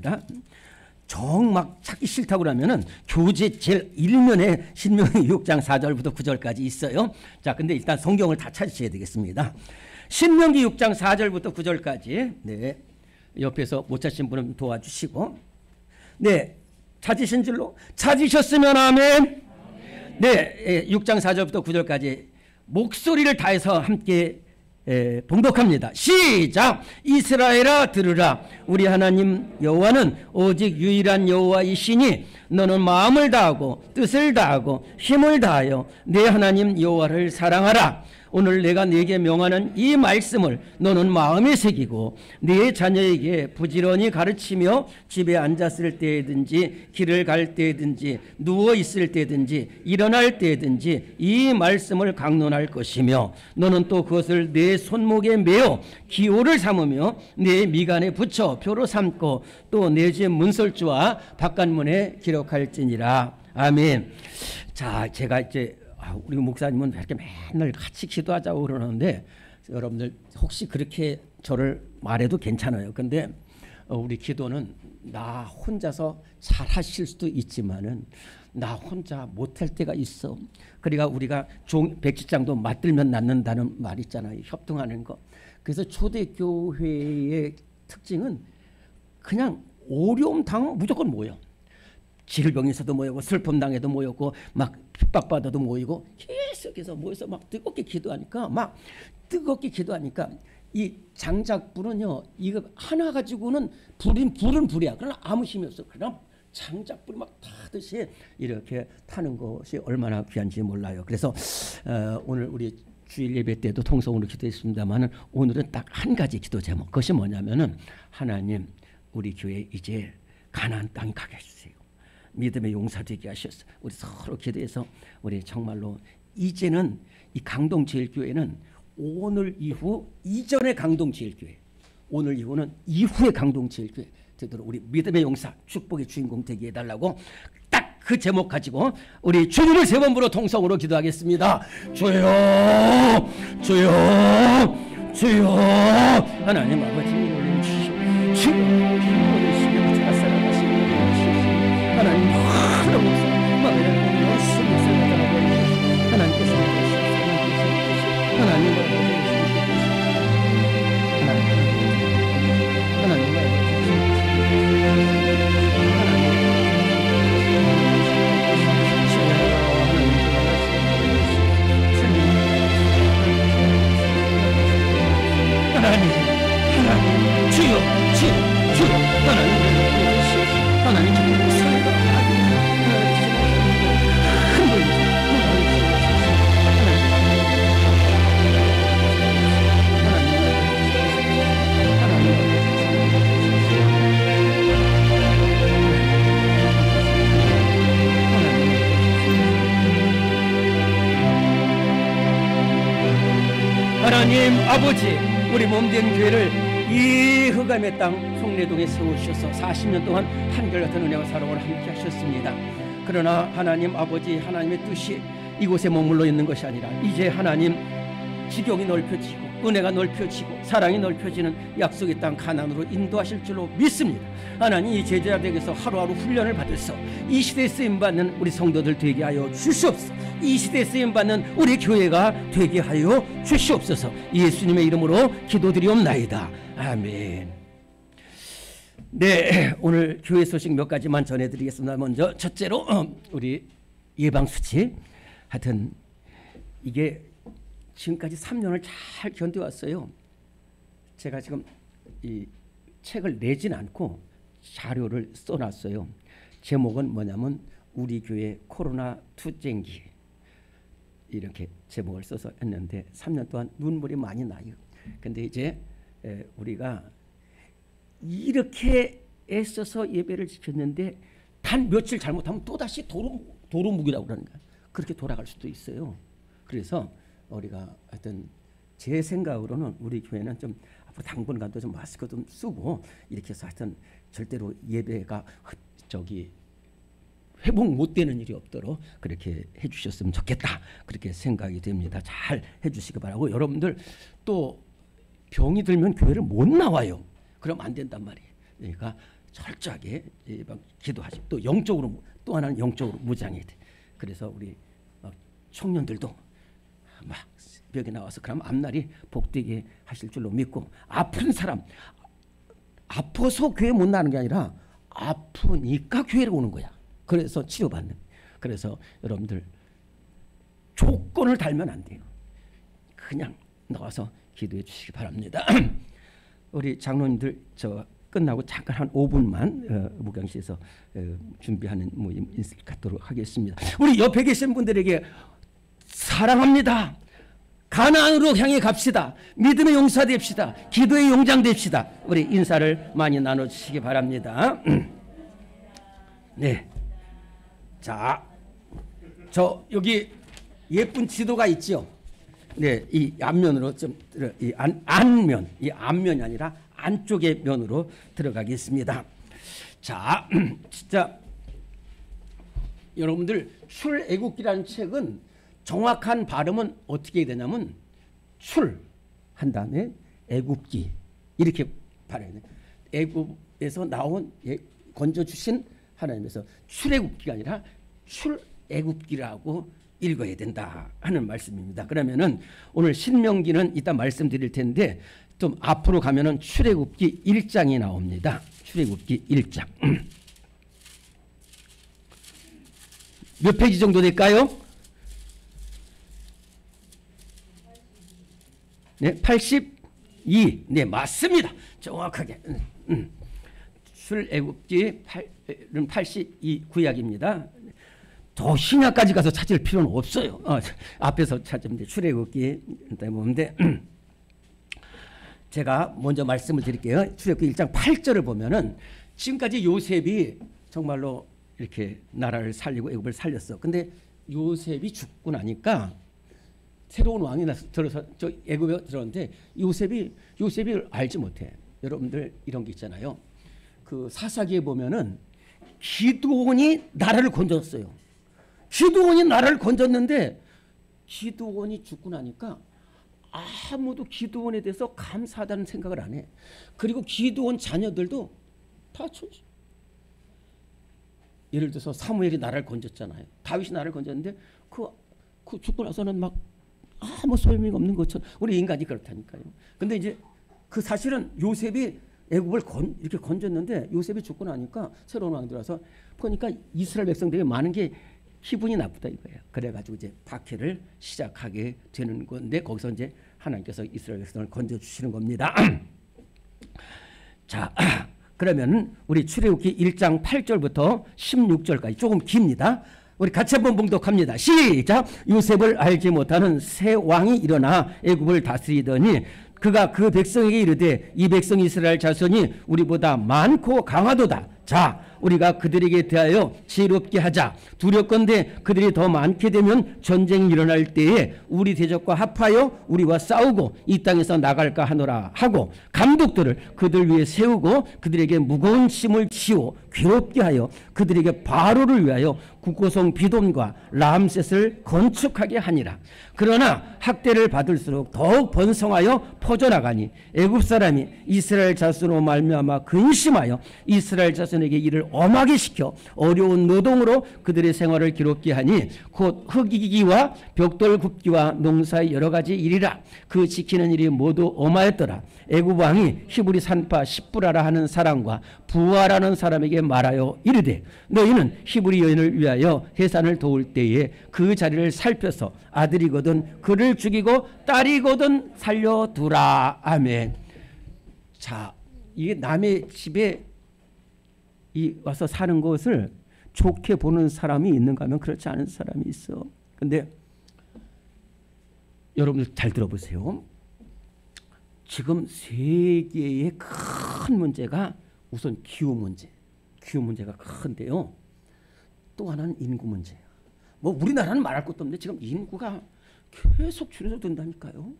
있습니다. 정 막 찾기 싫다고 그러면은 교재 제일 1면에 신명기 6장 4절부터 9절까지 있어요. 자, 근데 일단 성경을 다 찾으셔야 되겠습니다. 신명기 6장 4절부터 9절까지. 네. 옆에서 못 찾으신 분은 도와주시고. 네. 찾으신 줄로? 찾으셨으면 아멘. 네. 6장 4절부터 9절까지 목소리를 다해서 함께 봉독합니다. 시작. 이스라엘아 들으라. 우리 하나님 여호와는 오직 유일한 여호와이시니 너는 마음을 다하고 뜻을 다하고 힘을 다하여 내 하나님 여호와를 사랑하라. 오늘 내가 네게 명하는 이 말씀을 너는 마음에 새기고 네 자녀에게 부지런히 가르치며 집에 앉았을 때든지 길을 갈 때든지 누워 있을 때든지 일어날 때든지 이 말씀을 강론할 것이며 너는 또 그것을 내 손목에 메어 기호를 삼으며 내 미간에 붙여 표로 삼고 또 내 집 문설주와 바깥문에 기록할지니라. 아멘. 자, 제가 이제 우리 목사님은 이렇게 맨날 같이 기도하자고 그러는데 여러분들 혹시 그렇게 저를 말해도 괜찮아요. 근데 우리 기도는 나 혼자서 잘 하실 수도 있지만은 나 혼자 못할 때가 있어. 그러니까 우리가 백지장도 맞들면 낫는다는 말 있잖아요. 협동하는 거. 그래서 초대교회의 특징은 그냥 어려움 당하면 무조건 모여. 질병에서도 모이고 슬픔 당해도 모였고 막 핍박받아도 모이고 계속해서 모여서 막 뜨겁게 기도하니까 이 장작불은요 이거 하나 가지고는 불은 불이야. 그러나 아무 힘이 없어. 그러나 장작불이 막 타듯이 이렇게 타는 것이 얼마나 귀한지 몰라요. 그래서 오늘 우리 주일 예배 때도 통성으로 기도했습니다만은 오늘은 딱 한 가지 기도 제목. 그것이 뭐냐면은 하나님 우리 교회 이제 가나안 땅에 가게 해주세요. 믿음의 용사 되게 하셨어. 우리 서로 기도해서 우리 정말로 이제는 이 강동제일교회는 오늘 이후 이전의 강동제일교회, 오늘 이후는 이후의 강동제일교회 되도록 우리 믿음의 용사 축복의 주인공 되게 해달라고 딱 그 제목 가지고 우리 주님을 세 번 부르 통성으로 기도하겠습니다. 주여 주여 주여. 하나님 아버지 주여 하나님 하나 목사 마음에 열심히 살아가라고 하나님께서 하나님 주여 주여 하나님 하나님 아버지 우리 몸된 교회를 이 흑암의 땅 송내동에 세우셔서 40년 동안 한결같은 은혜와 사랑을 함께 하셨습니다. 그러나 하나님 아버지 하나님의 뜻이 이곳에 머물러 있는 것이 아니라 이제 하나님 지경이 넓혀지고 은혜가 넓혀지고 사랑이 넓혀지는 약속의 땅 가나안으로 인도하실 줄로 믿습니다. 하나님 이 제자들에게서 하루하루 훈련을 받아서 이 시대에 쓰임받는 우리 성도들 되게 하여 주시옵소서. 이 시대에 쓰임받는 우리 교회가 되게 하여 주시옵소서. 예수님의 이름으로 기도드리옵나이다. 아멘. 네, 오늘 교회 소식 몇 가지만 전해드리겠습니다. 먼저 첫째로 우리 예방수칙. 하여튼 이게 지금까지 3년을 잘 견뎌왔어요. 제가 지금 이 책을 내진 않고 자료를 써놨어요. 제목은 뭐냐면 우리 교회 코로나 투쟁기 이렇게 제목을 써서 했는데 3년 동안 눈물이 많이 나요. 근데 이제 우리가 이렇게 애써서 예배를 지켰는데 단 며칠 잘못하면 또다시 도루묵이라고 그러는 거예요. 그렇게 돌아갈 수도 있어요. 그래서 우리가 하여튼 제 생각으로는 우리 교회는 좀 앞으로 당분간도 좀 마스크 좀 쓰고 이렇게 해서 하여튼 절대로 예배가 회복 못 되는 일이 없도록 그렇게 해주셨으면 좋겠다. 그렇게 생각이 됩니다. 잘 해주시기 바라고. 여러분들 또 병이 들면 교회를 못 나와요. 그럼 안 된단 말이에요. 그러니까 철저하게 기도하시고 또 영적으로 또 하나는 영적으로 무장해야 돼. 그래서 우리 청년들도 막 새벽에 나와서 그럼 앞날이 복되게 하실 줄로 믿고 아픈 사람 아파서 교회 못 나는 게 아니라 아프니까 교회로 오는 거야. 그래서 치료받는. 그래서 여러분들 조건을 달면 안 돼요. 그냥 나와서 기도해 주시기 바랍니다. 우리 장로님들 저 끝나고 잠깐 한 5분만 목양실에서 준비하는 모임 갖도록 하겠습니다. 우리 옆에 계신 분들에게 사랑합니다. 가나안으로 향해 갑시다. 믿음의 용사 됩시다. 기도의 용장 됩시다. 우리 인사를 많이 나눠주시기 바랍니다. 네. 자, 저 여기 예쁜 지도가 있죠. 네, 이 앞면으로 이 안면, 이 앞면이 아니라 안쪽의 면으로 들어가겠습니다. 자, 진짜 여러분들 출애굽기라는 책은 정확한 발음은 어떻게 해야 되냐면 출한 다음에 애굽기 이렇게 발음해야 돼요. 애굽에서 나온 건져 주신 하나님에서 출애굽기가 아니라 출애굽기라고 읽어야 된다 하는 말씀입니다. 그러면은 오늘 신명기는 이따 말씀드릴 텐데 좀 앞으로 가면은 출애굽기 1장이 나옵니다. 출애굽기 1장. 몇 페이지 정도 될까요? 네, 82. 네, 맞습니다. 정확하게. 출애굽기 82 구약입니다. 더 신약까지 가서 찾을 필요는 없어요. 앞에서 찾으면 돼. 출애굽기 보는데 제가 먼저 말씀을 드릴게요. 출애굽기 1장 8절을 보면은 지금까지 요셉이 정말로 이렇게 나라를 살리고 애굽을 살렸어. 근데 요셉이 죽고 나니까 새로운 왕이 들어서 저 애굽에 들어왔는데 요셉이 알지 못해. 여러분들 이런 게 있잖아요. 그 사사기에 보면은 기드온이 나라를 건졌어요. 기드온이 나라를 건졌는데 기드온이 죽고 나니까 아무도 기드온에 대해서 감사하다는 생각을 안 해. 그리고 기드온 자녀들도 다 천지. 예를 들어서 사무엘이 나라를 건졌잖아요. 다윗이 나라를 건졌는데 그 죽고 나서는 막 아무 소용이 없는 것처럼 우리 인간이 그렇다니까요. 근데 이제 그 사실은 요셉이 애굽을 이렇게 건졌는데 요셉이 죽고 나니까 새로운 왕이 들어와서 보니까 이스라엘 백성들이 많은 게 기분이 나쁘다 이거예요. 그래가지고 이제 박해를 시작하게 되는 건데 거기서 이제 하나님께서 이스라엘 백성을 건져 주시는 겁니다. 자, 그러면 우리 출애굽기 1장 8절부터 16절까지 조금 깁니다. 우리 같이 한번 봉독합니다. 시작. 요셉을 알지 못하는 새 왕이 일어나 애굽을 다스리더니 그가 그 백성에게 이르되 이 백성 이스라엘 자손이 우리보다 많고 강하도다. 자, 우리가 그들에게 대하여 지혜롭게 하자. 두렵건대 그들이 더 많게 되면 전쟁이 일어날 때에 우리 대적과 합하여 우리와 싸우고 이 땅에서 나갈까 하노라 하고 감독들을 그들 위에 세우고 그들에게 무거운 짐을 지워 괴롭게 하여 그들에게 바로를 위하여 국고성 비돔과 람셋을 건축하게 하니라. 그러나 학대를 받을수록 더욱 번성하여 퍼져나가니 애굽 사람이 이스라엘 자손으로 말미암아 근심하여 이스라엘 자손에게 이를 엄하게 시켜 어려운 노동으로 그들의 생활을 기롭게 하니 곧 흙이기와 벽돌 굽기와 농사의 여러 가지 일이라. 그 지키는 일이 모두 엄하였더라. 애굽 왕이 히브리 산파 십부라라 하는 사람과 부하라는 사람에게 말하여 이르되 너희는 히브리 여인을 위하여 해산을 도울 때에 그 자리를 살펴서 아들이거든 그를 죽이고 딸이거든 살려두라. 아멘. 자, 이게 남의 집에 와서 사는 것을 좋게 보는 사람이 있는가 하면 그렇지 않은 사람이 있어. 근데 여러분들 잘 들어보세요. 지금 세계의 큰 문제가 우선 기후 문제. 기후 문제가 큰데요. 또 하나는 인구 문제예요. 뭐 우리나라는 말할 것도 없는데 지금 인구가 계속 줄여서 된다니까요.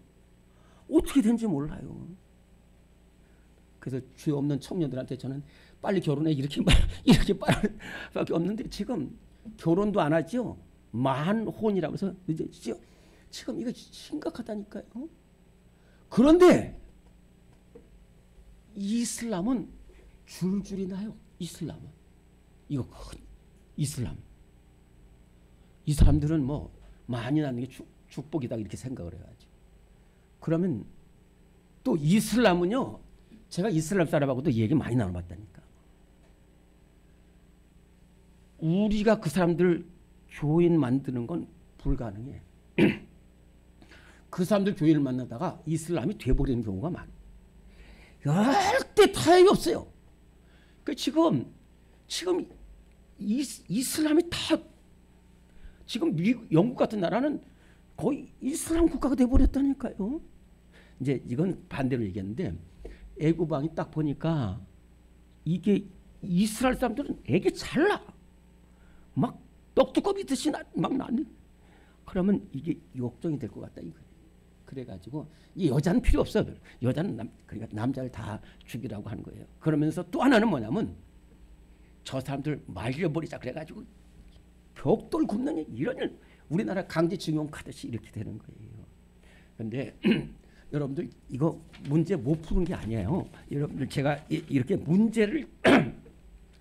어떻게 된지 몰라요. 그래서 죄 없는 청년들한테 저는 빨리 결혼해 이렇게 말밖에 없는데 지금 결혼도 안 하죠. 만혼이라고 해서 늦어지죠. 지금 이거 심각하다니까요. 그런데 이슬람은 줄줄이 나요. 이슬람은 이거 큰 이슬람. 이 사람들은 뭐 많이 낳는 게 축복이다 이렇게 생각을 해야지. 그러면 또 이슬람은요. 제가 이슬람 사람하고도 얘기 많이 나눠봤다니까. 우리가 그 사람들 교인 만드는 건 불가능해. 그 사람들 교인을 만나다가 이슬람이 돼버리는 경우가 많아. 절대 타협이 없어요. 그 지금 이슬람이 다 지금 미국, 영국 같은 나라는 거의 이슬람 국가가 돼버렸다니까요. 이제 이건 반대로 얘기했는데 애구방이 딱 보니까 이게 이스라엘 사람들은 애기 잘나. 막 떡두꺼비 듯이 막 나네. 그러면 이게 역정이 될 것 같다 이거예요. 그래가지고 이 여자는 필요 없어. 여자는 그러니까 남자를 다 죽이라고 하는 거예요. 그러면서 또 하나는 뭐냐면 저 사람들 말려버리자 그래가지고 벽돌 굽는 이런 일 우리나라 강제징용 하듯이 이렇게 되는 거예요. 그런데 여러분들 이거 문제 못 푸는 게 아니에요. 여러분들 제가 이렇게 문제를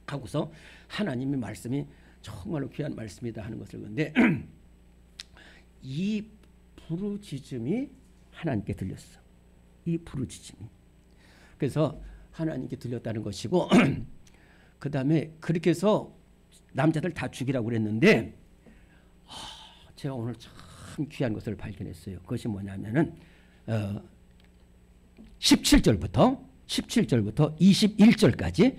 하고서 하나님의 말씀이 정말로 귀한 말씀이다 하는 것을 그런데 이 부르짖음이 하나님께 들렸어. 이 부르짖음이. 그래서 하나님께 들렸다는 것이고 그 다음에 그렇게 해서 남자들 다 죽이라고 그랬는데 제가 오늘 참 귀한 것을 발견했어요. 그것이 뭐냐면은 17절부터 21절까지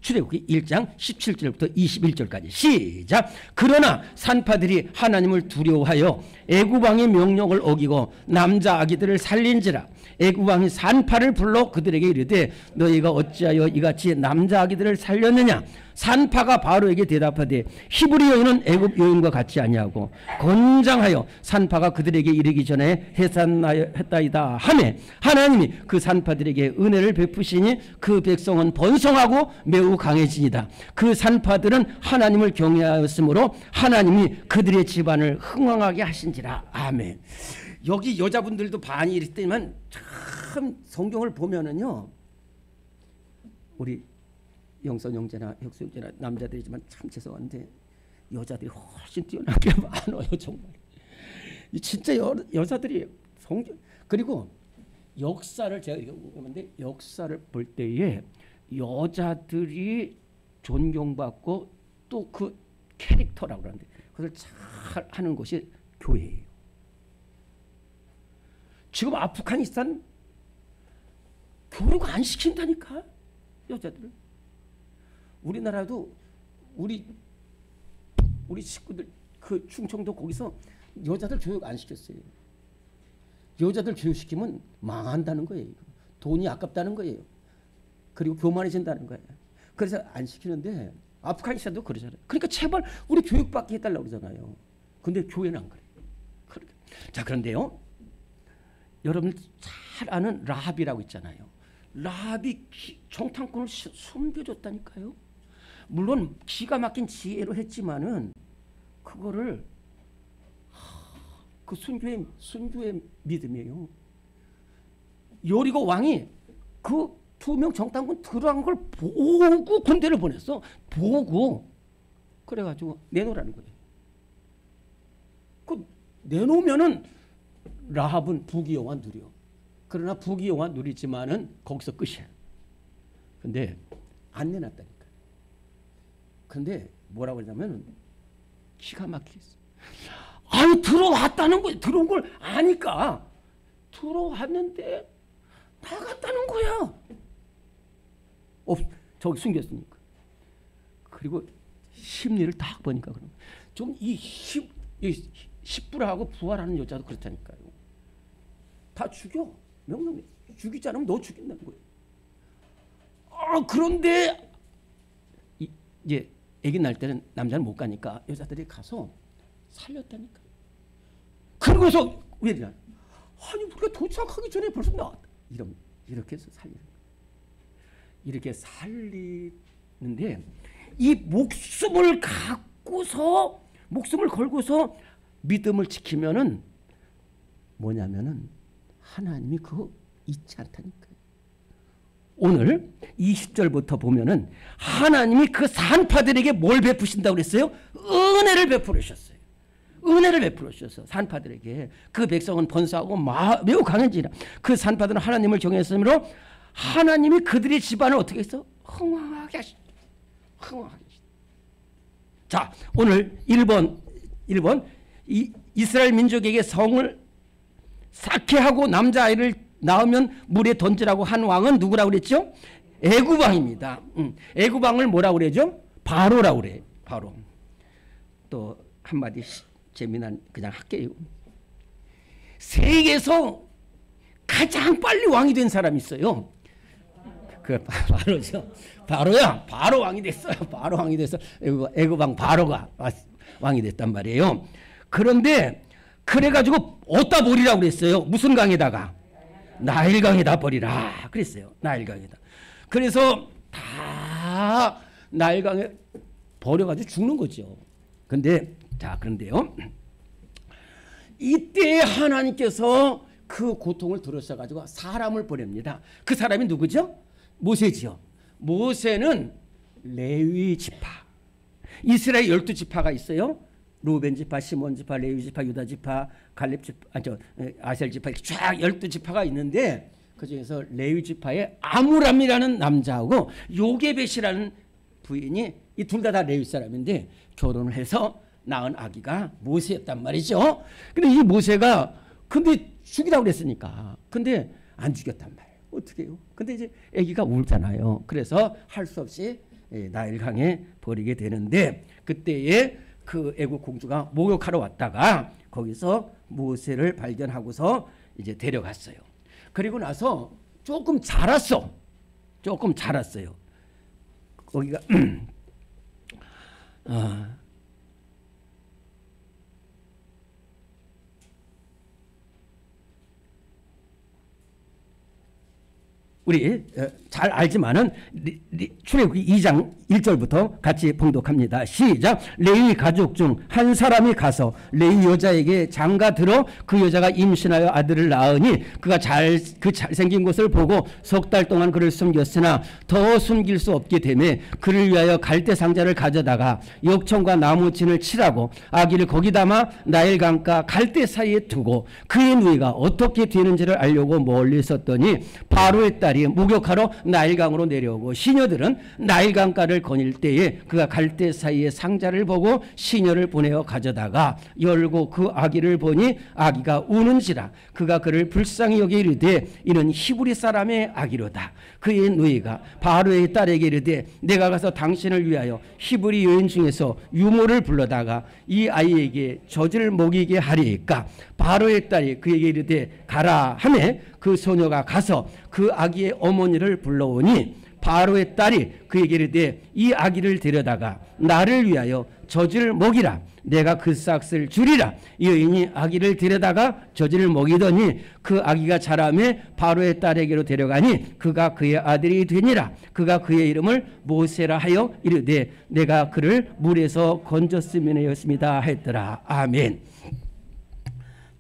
출애굽기 1장 17절부터 21절까지 시작. 그러나 산파들이 하나님을 두려워하여 애굽왕의 명령을 어기고 남자 아기들을 살린지라. 애굽왕이 산파를 불러 그들에게 이르되 너희가 어찌하여 이같이 남자 아기들을 살렸느냐. 산파가 바로에게 대답하되 히브리 여인은 애굽 여인과 같이 아니하고 건장하여 산파가 그들에게 이르기 전에 해산하였다이다 하매 하나님이 그 산파들에게 은혜를 베푸시니 그 백성은 번성하고 매우 강해지니라. 그 산파들은 하나님을 경외하였으므로 하나님이 그들의 집안을 흥왕하게 하신지라. 아멘. 여기 여자분들도 반이 이랬지만 참 성경을 보면은요 우리 영선 형제나 혁수 형제나 남자들이지만 참 죄송한데 여자들이 훨씬 뛰어난 게 많아요. 정말 진짜 여자들이 성경 그리고 역사를 제가 읽어보는데 역사를 볼 때에 여자들이 존경받고 또 그 캐릭터라고 하는데 그것을 잘 하는 것이 교회예요. 지금 아프가니스탄 교육 안 시킨다니까 여자들을. 우리나라도 우리 식구들 그 충청도 거기서 여자들 교육 안 시켰어요. 여자들 교육시키면 망한다는 거예요. 돈이 아깝다는 거예요. 그리고 교만해진다는 거예요. 그래서 안 시키는데 아프가니스탄도 그러잖아요. 그러니까 제발 우리 교육받게 해달라고 그러잖아요. 근데 교회는 안 그래요. 그러니까. 자 그런데요. 여러분 잘 아는 라합이라고 있잖아요. 라합이 정탐꾼을 숨겨줬다니까요. 물론 기가 막힌 지혜로 했지만은 그거를 그 순교의 믿음이에요. 여리고 왕이 그 2명 정탐꾼 들어간 걸 보고 군대를 보냈어. 보고 그래가지고 내놓으라는 거예요. 그 내놓으면은 라합은 부귀영화 누려. 그러나 부귀영화 누리지만은 거기서 끝이야. 근데 안 내놨다니까. 근데 뭐라고 하냐면 기가 막히겠어. 아니 들어왔다는 거야. 들어온 걸 아니까 들어왔는데 나갔다는 거야. 저기 숨겼으니까. 그리고 심리를 딱 보니까 그런 좀이 10불하고 부활하는 여자도 그렇다니까요. 다 죽여. 명령해. 죽이지 않으면 너 죽인다는 거예요. 그런데 이제 아기 낳을 때는 남자는 못 가니까 여자들이 가서 살렸다니까. 그러고서 왜 이러냐. 아니 우리가 도착하기 전에 벌써 나왔다. 이렇게 해서 살리는 거예요. 이렇게 살리는데 이 목숨을 걸고서 믿음을 지키면은 뭐냐면은 하나님이 그거 잊지 않다니까요. 오늘 20절부터 보면은 하나님이 그 산파들에게 뭘 베푸신다고 그랬어요? 은혜를 베풀으셨어요. 은혜를 베풀으셔서 산파들에게 그 백성은 번성하고 매우 강해지라. 그 산파들은 하나님을 경외했으므로 하나님이 그들의 집안을 어떻게 했어? 흥왕하게 하시다. 흥왕하게 하시다. 자, 오늘 1번 이스라엘 민족에게 성을 쌓게 하고 남자아이를 낳으면 물에 던지라고 한 왕은 누구라고 그랬죠? 애굽 왕입니다. 애굽 왕을 뭐라고 그러죠? 바로라고 그래. 바로. 또 한마디 재미난 그냥 할게요. 세계에서 가장 빨리 왕이 된 사람이 있어요. 그 바로죠. 바로야. 바로 왕이 됐어요. 바로 왕이 됐어. 애굽 왕 바로가 왕이 됐단 말이에요. 그런데 그래가지고 어디다 버리라고 그랬어요? 무슨 강에다가? 나일강에다 버리라 그랬어요. 나일강에다. 그래서 다 나일강에 버려가지고 죽는 거죠. 그런데요. 이때 하나님께서 그 고통을 들으셔가지고 사람을 보냅니다. 그 사람이 누구죠? 모세지요. 모세는 레위 지파. 이스라엘 12지파가 있어요. 루벤 지파, 시몬 지파, 레위 지파, 유다 지파, 갈렙 지파, 아셀 지파 이렇게 쫙 12지파가 있는데 그중에서 레위 지파의 아므람이라는 남자하고 요게벳이라는 부인이 이 둘 다 레위 사람인데 결혼을 해서 낳은 아기가 모세였단 말이죠. 근데 이 모세가 근데 죽이라고 그랬으니까 근데 안 죽였단 말이에요. 어떻게 해요? 근데 이제 아기가 울잖아요. 그래서 할 수 없이 나일강에 버리게 되는데 그때에 그 애국 공주가 목욕하러 왔다가 거기서 모세를 발견하고서 이제 데려갔어요. 그리고 나서 조금 자랐어요. 거기가 우리 잘 알지만은 출애굽기 2장 1절부터 같이 봉독합니다. 시작. 레위 가족 중 한 사람이 가서 레위 여자에게 장가 들어 그 여자가 임신하여 아들을 낳으니 그가 그 잘생긴 것을 보고 석 달 동안 그를 숨겼으나 더 숨길 수 없게 되매 그를 위하여 갈대 상자를 가져다가 역청과 나무진을 칠하고 아기를 거기 담아 나일강가 갈대 사이에 두고 그의 누이가 어떻게 되는지를 알려고 멀리 있었더니 바로의 딸이 목욕하러 나일강으로 내려오고 시녀들은 나일강가를 거닐 때에 그가 갈대 사이에 상자를 보고 시녀를 보내어 가져다가 열고 그 아기를 보니 아기가 우는지라 그가 그를 불쌍히 여겨 이르되 이는 히브리 사람의 아기로다. 그의 누이가 바로의 딸에게 이르되 내가 가서 당신을 위하여 히브리 여인 중에서 유모를 불러다가 이 아이에게 젖을 먹이게 하리이까. 바로의 딸이 그에게 이르되 가라 하매 그 소녀가 가서 그 아기의 어머니를 불러오니 바로의 딸이 그에게 이르되 이 아기를 데려다가 나를 위하여 젖을 먹이라. 내가 그 싹을 주리라. 여인이 아기를 데려다가 젖을 먹이더니 그 아기가 자라매 바로의 딸에게로 데려가니 그가 그의 아들이 되니라. 그가 그의 이름을 모세라 하여 이르되 내가 그를 물에서 건졌음이었습니다 했더라. 아멘.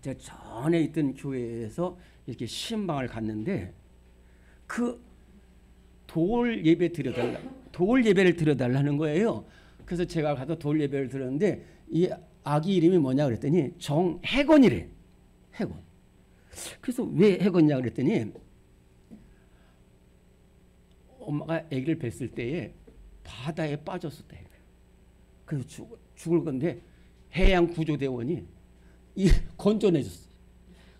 제가 전에 있던 교회에서 이렇게 신방을 갔는데 그 돌 예배를 드려달라는 거예요. 그래서 제가 가서 돌 예배를 드렸는데 이 아기 이름이 뭐냐 그랬더니 정혜건이래. 혜건. 그래서 왜 혜건이냐 그랬더니 엄마가 아기를 뵀을 때에 바다에 빠졌었다. 그래서 죽을 건데 해양 구조대원이 건져내줬어요.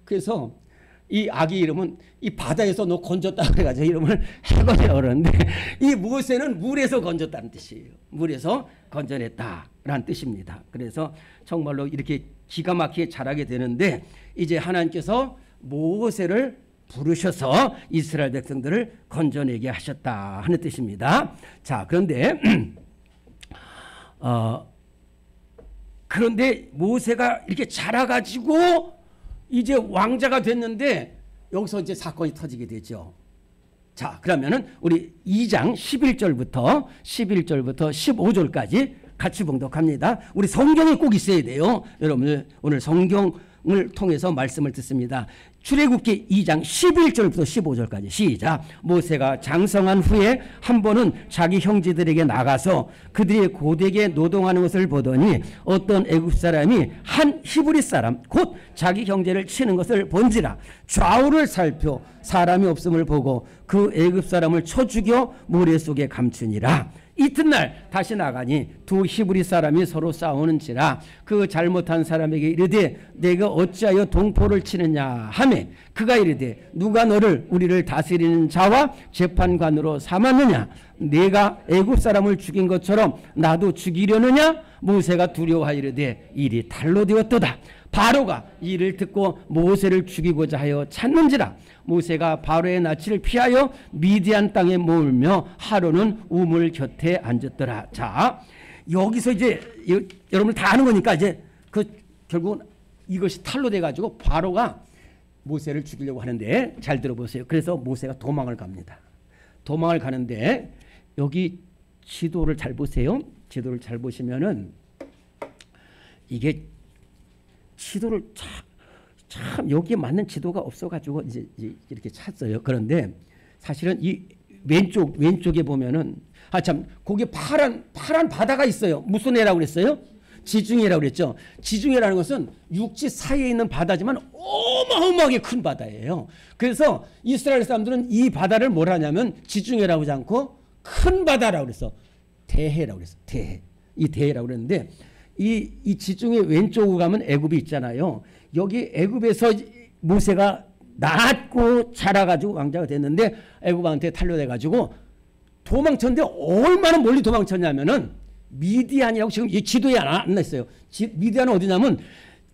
그래서 이 아기 이름은 이 바다에서 너 건졌다 그래가지고 이름을 혜건이라고 그러는데 이 모세는 물에서 건졌다는 뜻이에요. 물에서 건져냈다라는 뜻입니다. 그래서 정말로 이렇게 기가 막히게 자라게 되는데 이제 하나님께서 모세를 부르셔서 이스라엘 백성들을 건져내게 하셨다 하는 뜻입니다. 자, 그런데 그런데 모세가 이렇게 자라가지고 이제 왕자가 됐는데 여기서 이제 사건이 터지게 되죠. 자, 그러면은 우리 2장 11절부터 15절까지 같이 봉독합니다. 우리 성경이 꼭 있어야 돼요. 여러분들 오늘 성경을 통해서 말씀을 듣습니다. 출애굽기 2장 11절부터 15절까지 시작. 모세가 장성한 후에 한 번은 자기 형제들에게 나가서 그들이 고되게 노동하는 것을 보더니 어떤 애굽 사람이 한 히브리 사람 곧 자기 형제를 치는 것을 본지라. 좌우를 살펴 사람이 없음을 보고 그 애굽 사람을 쳐 죽여 모래 속에 감추니라. 이튿날 다시 나가니 두 히브리 사람이 서로 싸우는지라. 그 잘못한 사람에게 이르되 내가 어찌하여 동포를 치느냐 하매 그가 이르되 누가 너를 우리를 다스리는 자와 재판관으로 삼았느냐. 내가 애굽 사람을 죽인 것처럼 나도 죽이려느냐. 모세가 두려워하이르되 일이 달로 되었도다. 바로가 이를 듣고 모세를 죽이고자 하여 찾는지라. 모세가 바로의 낯을 피하여 미디안 땅에 몰며 하루는 우물 곁에 앉았더라. 자, 여기서 이제 여러분 다 아는 거니까 이제 결국은 이것이 탈로 돼가지고 바로가 모세를 죽이려고 하는데 잘 들어보세요. 그래서 모세가 도망을 갑니다. 도망을 가는데 여기 지도를 잘 보세요. 지도를 잘 보시면은 이게 지도를 참 여기에 맞는 지도가 없어가지고 이제 이렇게 찾았어요. 그런데 사실은 이 왼쪽에 보면은 참 거기 파란 바다가 있어요. 무슨 해라고 그랬어요? 지중해라고 그랬죠. 지중해라는 것은 육지 사이에 있는 바다지만 어마어마하게 큰 바다예요. 그래서 이스라엘 사람들은 이 바다를 뭘 하냐면 지중해라고 하지 않고 큰 바다라고 그랬어. 대해라고 그랬어. 대해. 이 대해라고 그랬는데 이 지중해 왼쪽으로 가면 애굽이 있잖아요. 여기 애굽에서 모세가 낳고 자라가지고 왕자가 됐는데 애굽한테 탈려돼가지고 도망쳤는데 얼마나 멀리 도망쳤냐면은 미디안이라고 지금 이 지도에 안 났어요. 미디안은 어디냐면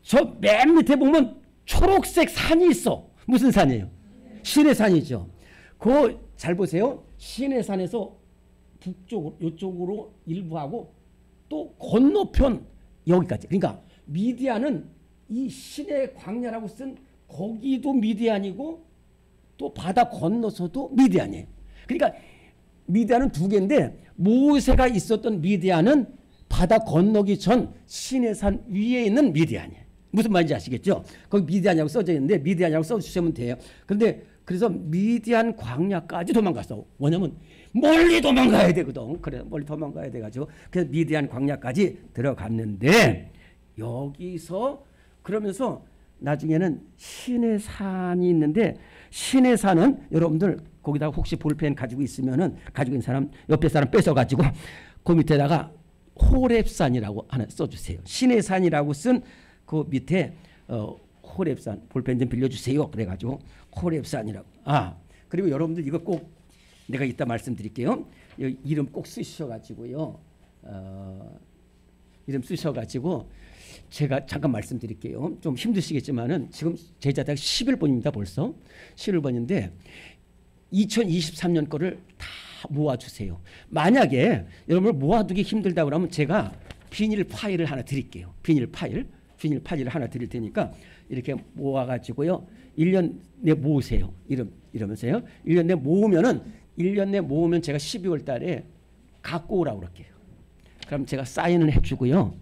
저 맨 밑에 보면 초록색 산이 있어. 무슨 산이에요? 시내산이죠. 그거 잘 보세요. 시내산에서 북쪽으로 이쪽으로 일부 하고 또 건너편 여기까지. 그러니까 미디안은 이 시내 광야라고 쓴 거기도 미디안이고 또 바다 건너서도 미디안이에요. 그러니까 미디안은 두 개인데 모세가 있었던 미디안은 바다 건너기 전 시내산 위에 있는 미디안이에요. 무슨 말인지 아시겠죠? 거기 미디안이라고 써져 있는데 미디안이라고 써주시면 돼요. 그런데 그래서 미디안 광야까지 도망갔어. 왜냐면 멀리 도망가야 되거든. 그래 멀리 도망가야 돼가지고 그래서 미디안 광야까지 들어갔는데 여기서 그러면서 나중에는 시내산이 있는데 시내산은 여러분들 거기다가 혹시 볼펜 가지고 있으면은 가지고 있는 사람 옆에 사람 뺏어가지고 그 밑에다가 호렙산이라고 하나 써주세요. 시내산이라고 쓴 그 밑에 호렙산 볼펜 좀 빌려주세요. 그래가지고 호렙산이라고. 그리고 여러분들 이거 꼭 내가 이따 말씀드릴게요. 이름 꼭 쓰셔가지고요. 이름 쓰셔가지고 제가 잠깐 말씀드릴게요. 좀 힘드시겠지만은 지금 제자들 11번입니다. 벌써 11번인데 2023년 거를 다 모아주세요. 만약에 여러분 모아두기 힘들다 그러면 제가 비닐 파일을 하나 드릴게요. 비닐 파일을 하나 드릴 테니까 이렇게 모아가지고요. 1년 내 모으세요. 이러면서요. 1년 내 모으면은 1년 내 모으면 제가 12월 달에 갖고 오라고 그럴게요. 그럼 제가 사인을 해주고요.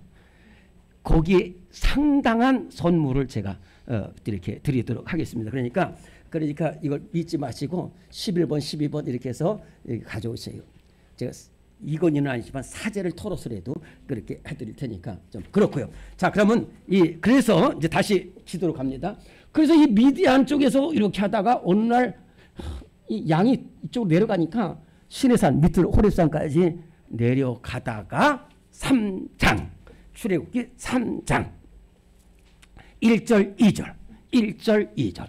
거기에 상당한 선물을 제가 이렇게 드리도록 하겠습니다. 그러니까 이걸 잊지 마시고 11번, 12번 이렇게 해서 이렇게 가져오세요. 제가 이건희는 아니지만 사제를 털어서라도 그렇게 해드릴 테니까 좀 그렇고요. 자, 그러면 그래서 이제 다시 지도로 갑니다. 그래서 이 미디안 쪽에서 이렇게 하다가 어느 날 이 양이 이쪽으로 내려가니까 시내산 밑으로 호렙산까지 내려가다가 3장 출애굽기 3장 1절 2절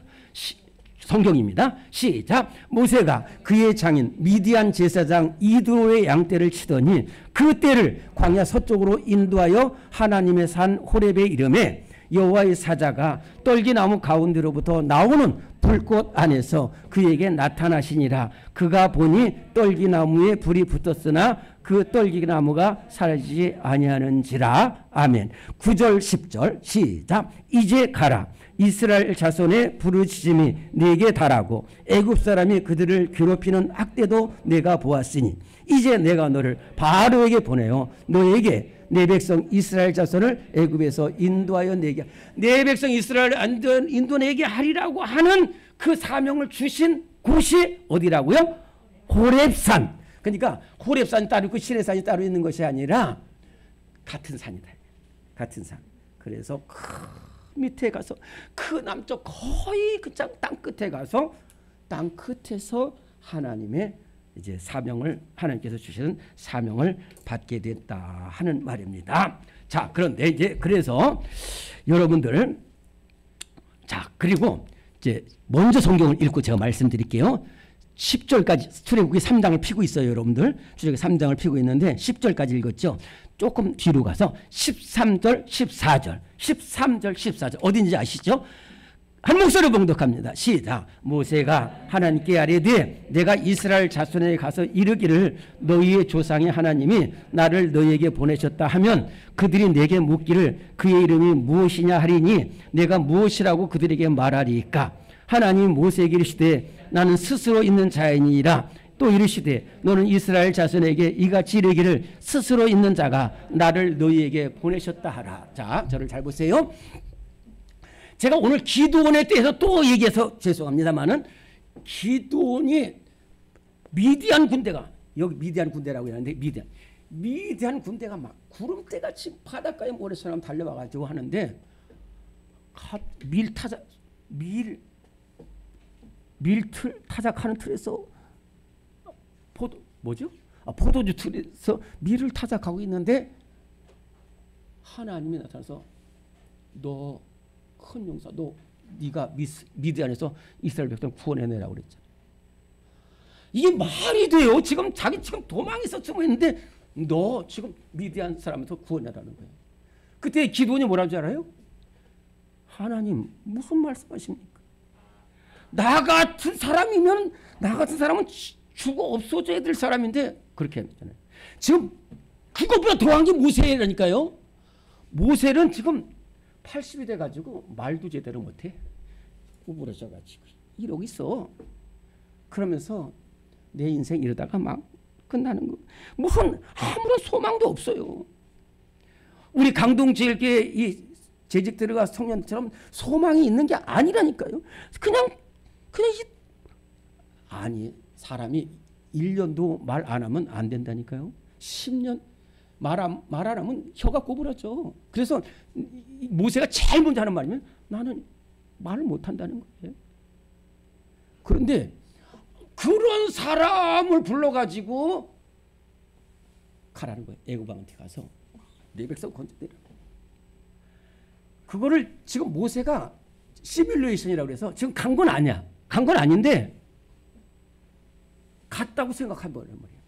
성경입니다. 시작. 모세가 그의 장인 미디안 제사장 이드로의 양떼를 치더니 그 떼를 광야 서쪽으로 인도하여 하나님의 산 호렙에 이르매 여호와의 사자가 떨기나무 가운데로부터 나오는 불꽃 안에서 그에게 나타나시니라. 그가 보니 떨기나무에 불이 붙었으나 그 떨기나무가 사라지지 아니하는지라. 아멘. 9절 10절 시작. 이제 가라. 이스라엘 자손의 부르짖음이 네게 달하고 애굽 사람이 그들을 괴롭히는 악대도 내가 보았으니 이제 내가 너를 바로에게 보내어 너에게 내 백성 이스라엘 자손을 애굽에서 인도하여 내게 내 백성 이스라엘 인도내게 하리라고 하는 그 사명을 주신 곳이 어디라고요? 호렙산. 그러니까 호렙산이 따로 있고 시내산이 따로 있는 것이 아니라 같은 산이다. 같은 산. 그래서 그 밑에 가서 그 남쪽 거의 그 땅 끝에 가서 땅 끝에서 하나님의 이제 사명을 하나님께서 주시는 사명을 받게 됐다 하는 말입니다. 자, 그런데 이제 그래서 여러분들 자, 그리고 이제 먼저 성경을 읽고 제가 말씀드릴게요. 10절까지 출애굽기 3장을 피고 있어요, 여러분들. 출애굽기 3장을 피고 있는데 10절까지 읽었죠. 조금 뒤로 가서 13절, 14절, 13절, 14절 어딘지 아시죠? 한 목소리로 봉독합니다. 시작. 모세가 하나님께 아뢰되 내가 이스라엘 자손에게 가서 이르기를 너희의 조상의 하나님이 나를 너희에게 보내셨다 하면 그들이 내게 묻기를 그의 이름이 무엇이냐 하리니 내가 무엇이라고 그들에게 말하리까. 하나님이 모세에게 이르시되 나는 스스로 있는 자이니라. 또 이르시되 너는 이스라엘 자손에게 이같이 이르기를 스스로 있는 자가 나를 너희에게 보내셨다 하라. 자, 저를 잘 보세요. 제가 오늘 기드온에 대해서 또 얘기해서 죄송합니다만은 기드온이 미디안 군대가 여기 미디안 군대라고 하는데 미디안 군대가 막 구름대같이 바닷가에 모래처럼 달려와가지고 하는데 밀틀 타작하는 틀에서 포도주 틀에서 밀을 타작하고 있는데 하나님이 나타나서 너 큰 용사, 네가 미디안에서 이스라엘 백성 구원해내라고 그랬잖아. 이게 말이 돼요? 지금 도망에서 숨어 있는데 너 지금 미디안 사람에서 구원해라는 거예요. 그때 기드온이 뭐라는 줄 알아요? 하나님 무슨 말씀하십니까? 나 같은 사람은 죽어 없어져야 될 사람인데 그렇게 했잖아요. 지금 그것보다 더한 게 모세라니까요. 모세는 지금 80이 돼가지고 말도 제대로 못해. 구부러져가지고 이러고 있어. 그러면서 내 인생 이러다가 막 끝나는 거. 무슨 아무런 소망도 없어요. 우리 강동지일교회 이 재직 들어가 청년처럼 소망이 있는 게 아니라니까요. 아니 사람이 1년도 말 안 하면 안 된다니까요. 10년 말 안 하면 혀가 꼬부라져. 그래서 모세가 제일 먼저 하는 말이면 나는 말을 못한다는 거예요. 그런데 그런 사람을 불러가지고 가라는 거예요. 애굽왕한테 가서 내 백성 건져내라. 그거를 지금 모세가 시뮬레이션이라고 해서 지금 간 건 아니야. 간 건 아닌데 갔다고 생각한 거란 말이에요.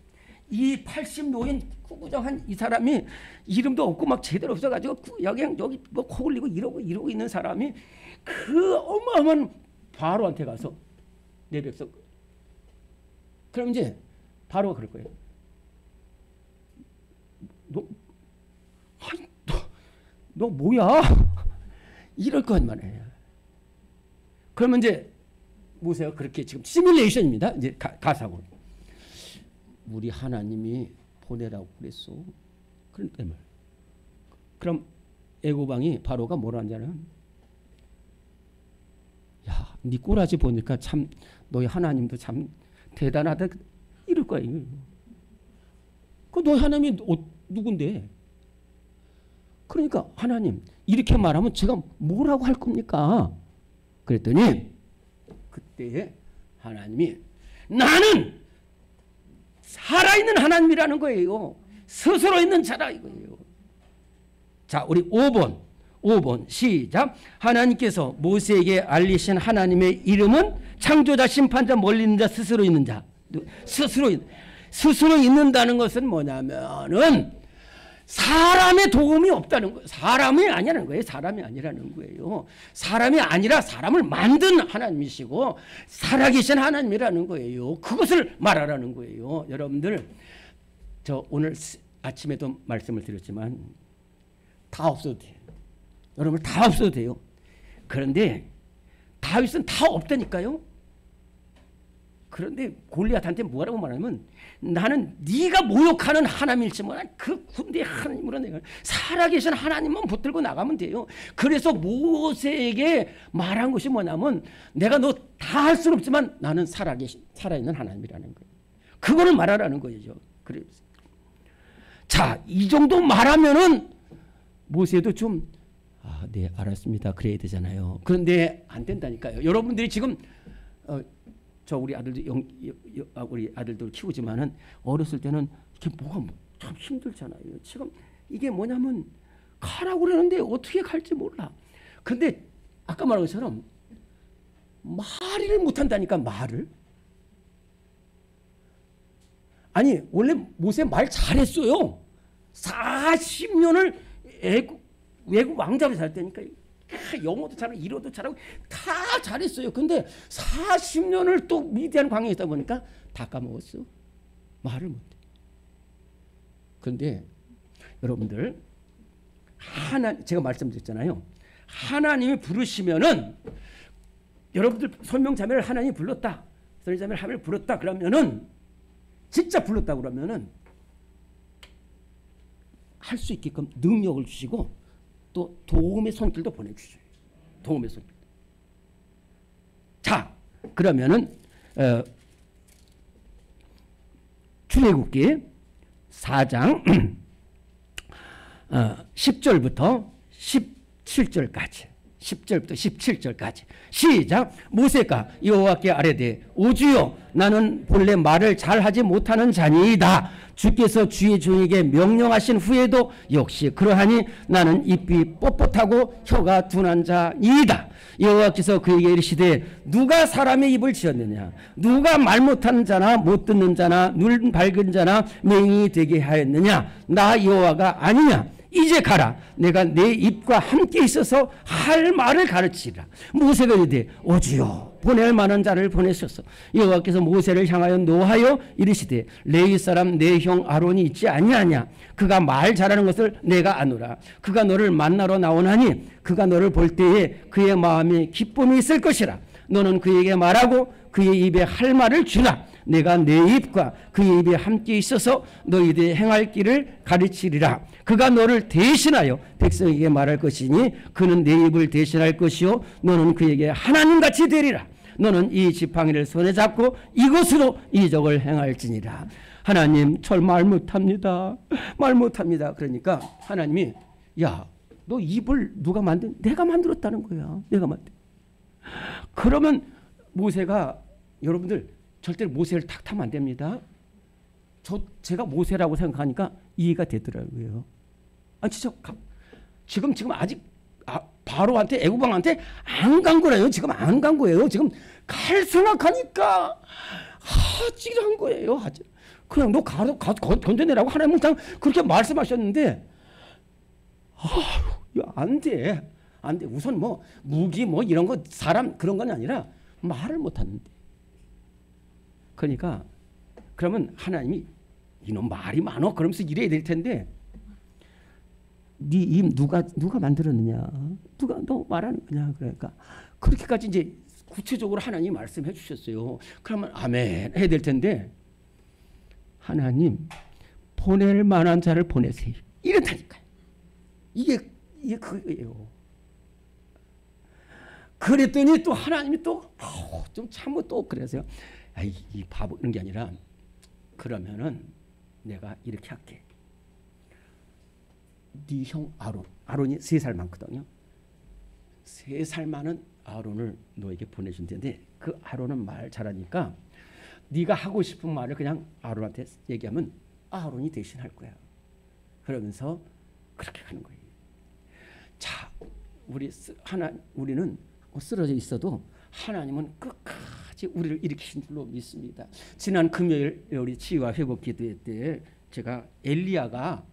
이 80노인 구구정한 이 사람이 이름도 없고 막 제대로 없어가지고 여기 뭐 코 흘리고 이러고 있는 사람이 그 어마어마한 바로한테 가서 내 백성. 그럼 이제 바로가 그럴 거예요. 너 뭐야? 이럴 거란 말이에요. 그러면 이제 모세가 그렇게 지금 시뮬레이션입니다. 이제 가상으로. 우리 하나님이 보내라고 그랬어. 그런데 말. 그럼 애굽왕이 바로가 뭐라 하냐면, 야, 네 꼬라지 보니까 참 너희 하나님도 참 대단하다 이럴 거예요. 그 너희 하나님이 누군데? 그러니까 하나님 이렇게 말하면 제가 뭐라고 할 겁니까? 그랬더니 그때 하나님이 나는 살아있는 하나님이라는 거예요. 스스로 있는 자라 이거예요. 자, 우리 5번 시작. 하나님께서 모세에게 알리신 하나님의 이름은 창조자, 심판자, 멀리 있는 자, 스스로 있는 자. 스스로 있는다는 것은 뭐냐면은 사람의 도움이 없다는 거예요. 사람이 아니라는 거예요. 사람이 아니라는 거예요. 사람이 아니라 사람을 만든 하나님이시고 살아계신 하나님이라는 거예요. 그것을 말하라는 거예요. 여러분들, 저 오늘 아침에도 말씀을 드렸지만 다 없어도 돼요. 여러분 다 없어도 돼요. 그런데 다윗은 다 없다니까요. 그런데 골리앗한테 뭐라고 말하면 나는 네가 모욕하는 하나님일지 몰라 그 군대 하나님으로 내가 살아계신 하나님만 붙들고 나가면 돼요. 그래서 모세에게 말한 것이 뭐냐면 내가 너 다 할 수는 없지만 나는 살아있는 하나님이라는 거예요. 그거를 말하라는 거죠. 그래서 자, 이 정도 말하면은 모세도 좀 네, 알았습니다. 그래야 되잖아요. 그런데 안 된다니까요. 여러분들이 지금 저 우리 아들도 우리 아들들 키우지만은 어렸을 때는 이게 뭐가 참 힘들잖아요. 지금 이게 뭐냐면 가라고 그러는데 어떻게 갈지 몰라. 근데 아까 말한 것처럼 말을 못한다니까 말을. 아니 원래 모세 말 잘했어요. 40년을 외국 왕자로 살 때니까 영어도 잘하고 일어도 잘하고 다 잘했어요. 근데 40년을 또 미디안 광야에 있다 보니까 다 까먹었어. 말을 못해. 그런데 여러분들 제가 말씀드렸잖아요. 하나님이 부르시면은 여러분들 설명자매를 하나님이 불렀다. 설명자매를 하나님이 불렀다. 그러면은 진짜 불렀다 그러면은 할 수 있게끔 능력을 주시고 또 도움의 손길도 보내주셔요. 도움의 손길. 자, 그러면은 출애굽기 4장 10절부터 17절까지 10절부터 17절까지 시작. 모세가 여호와께 아뢰되 오주여 나는 본래 말을 잘하지 못하는 자니이다. 주께서 주의 종에게 명령하신 후에도 역시 그러하니 나는 입이 뻣뻣하고 혀가 둔한 자니이다. 여호와께서 그에게 이르시되 누가 사람의 입을 지었느냐 누가 말 못하는 자나 못 듣는 자나 눈 밝은 자나 맹인이 되게 하였느냐 나 여호와가 아니냐. 이제 가라. 내가 내 입과 함께 있어서 할 말을 가르치리라. 모세가 이르되 오주여 보낼 만한 자를 보내소서. 여호와께서 모세를 향하여 노하여 이르시되 레위 사람 내 형 아론이 있지 아니하냐. 그가 말 잘하는 것을 내가 아노라. 그가 너를 만나러 나오나니 그가 너를 볼 때에 그의 마음에 기쁨이 있을 것이라. 너는 그에게 말하고 그의 입에 할 말을 주라. 내가 내 입과 그의 입에 함께 있어서 너희들이 행할 길을 가르치리라. 그가 너를 대신하여 백성에게 말할 것이니 그는 내 입을 대신할 것이요 너는 그에게 하나님같이 되리라. 너는 이 지팡이를 손에 잡고 이것으로 이적을 행할지니라. 하나님 절 말 못합니다. 말 못합니다. 그러니까 하나님이 야 너 입을 누가 만든? 내가 만들었다는 거야. 내가 만든. 그러면 모세가 여러분들 절대로 모세를 탓하면 안 됩니다. 제가 모세라고 생각하니까 이해가 되더라고요. 아 진짜 지금 아직 바로한테 애굽왕한테 안 간 거예요. 지금 안 간 거예요. 지금 갈 생각하니까 찌질한 거예요. 그냥 너 가서 건져내라고 하나님은 그냥 그렇게 말씀하셨는데 안 돼. 안 돼. 우선 뭐 무기 뭐 이런 거 사람 그런 건 아니라 말을 못 하는데. 그러니까 그러면 하나님이 이놈 말이 많어 그러면서 이래야 될 텐데 네 입 누가 만들었느냐 누가 너 말하는 거냐 그러니까 그렇게까지 이제 구체적으로 하나님이 말씀해 주셨어요. 그러면 아멘 해야 될 텐데 하나님 보낼 만한 자를 보내세요 이렇다니까요. 이게 그거예요. 그랬더니 또 하나님이 또 좀 참고 또 그래서요. 이 바보 이런 게 아니라 그러면은 내가 이렇게 할게. 네 형 아론이 3살 많거든요. 3살 많은 아론을 너에게 보내준 텐데 그 아론은 말 잘하니까 네가 하고 싶은 말을 그냥 아론한테 얘기하면 아론이 대신할 거야. 그러면서 그렇게 하는 거예요. 자, 우리는 쓰러져 있어도 하나님은 끝까지 우리를 일으키신 줄로 믿습니다. 지난 금요일 우리 치유와 회복 기도회 때 제가 엘리야가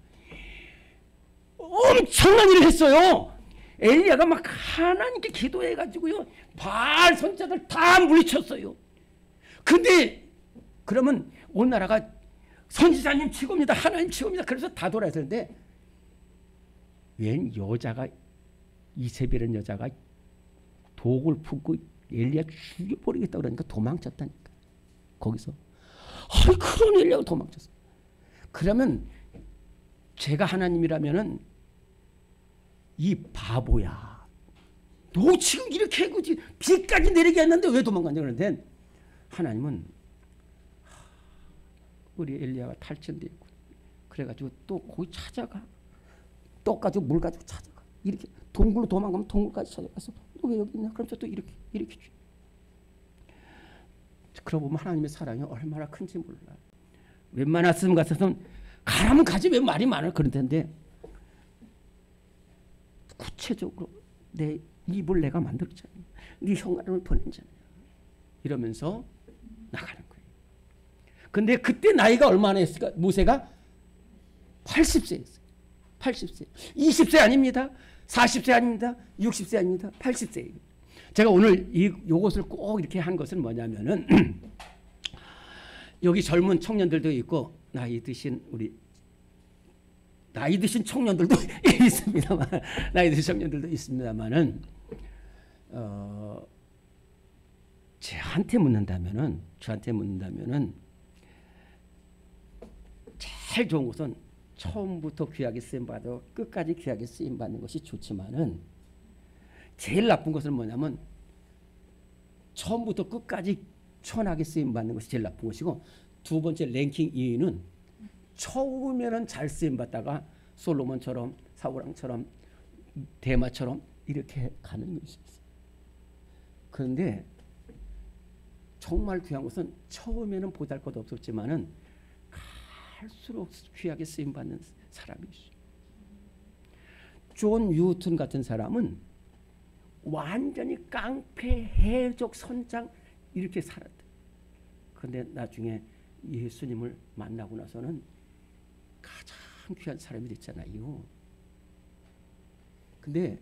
엄청난 일을 했어요. 엘리야가 막 하나님께 기도해가지고요 바알 선지자들 다 물리쳤어요. 근데 그러면 온 나라가 선지자님 치고입니다. 하나님 치고입니다. 그래서 다 돌아야 되는데 웬 여자가 이세벨이라는 여자가 독을 품고 엘리야 죽여버리겠다 그러니까 도망쳤다니까. 거기서. 그런 엘리야가 도망쳤어. 그러면 제가 하나님이라면은 이 바보야. 너 지금 이렇게 그지 비까지 내리게 했는데 왜 도망갔냐 그러는데 하나님은 우리 엘리야가 탈천돼 있고 그래가지고 또 거기 찾아가. 떡 가지고 물 가지고 찾아가. 이렇게 동굴로 도망가면 동굴까지 찾아가서 너 왜 여기 있냐? 그럼 또 이렇게 줘. 그러고 보면 하나님의 사랑이 얼마나 큰지 몰라. 웬만했으면 같아서는 가라면 가지 왜 말이 많아 그런 텐데 구체적으로 내 입을 내가 만들었잖아. 네 형아를 보낸잖아. 이러면서 나가는 거예요. 근데 그때 나이가 얼마나 했을까? 모세가 80세였어요. 80세. 20세 아닙니다. 40세 아닙니다. 60세 아닙니다. 80세예요. 제가 오늘 요것을 꼭 이렇게 한 것은 뭐냐면은 여기 젊은 청년들도 있고 나이 드신 청년들도 있습니다만 나이 드신 청년들도 있습니다만은 저한테 묻는다면은 제일 좋은 것은 처음부터 귀하게 쓰임 받아 끝까지 귀하게 쓰임 받는 것이 좋지만은 제일 나쁜 것은 뭐냐면 처음부터 끝까지 천하게 쓰임 받는 것이 제일 나쁜 것이고 두 번째 랭킹 2위는 처음에는 잘 쓰임 받다가 솔로몬처럼 사울왕처럼 대마처럼 이렇게 가는 것이 있어요. 그런데 정말 귀한 것은 처음에는 보잘것 없었지만은 갈수록 귀하게 쓰임 받는 사람이 있어요. 존 뉴턴 같은 사람은 완전히 깡패, 해적, 선장 이렇게 살았다. 그런데 나중에 예수님을 만나고 나서는 가장 귀한 사람이 됐잖아요. 근데